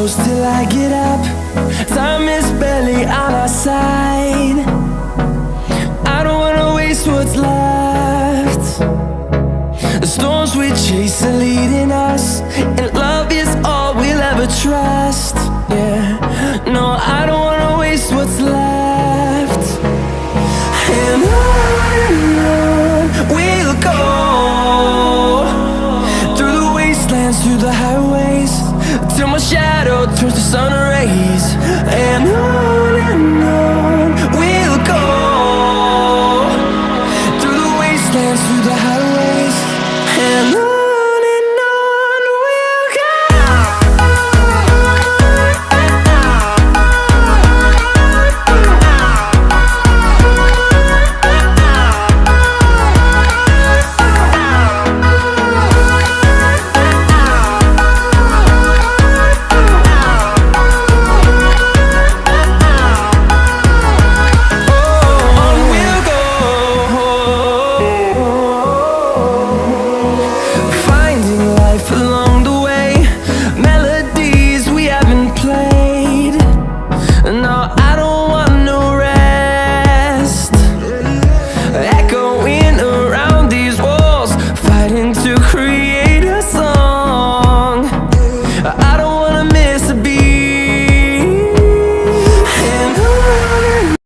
close till I get up. Time is barely on our side. I don't wanna waste what's left. The storms we chase are leading us, and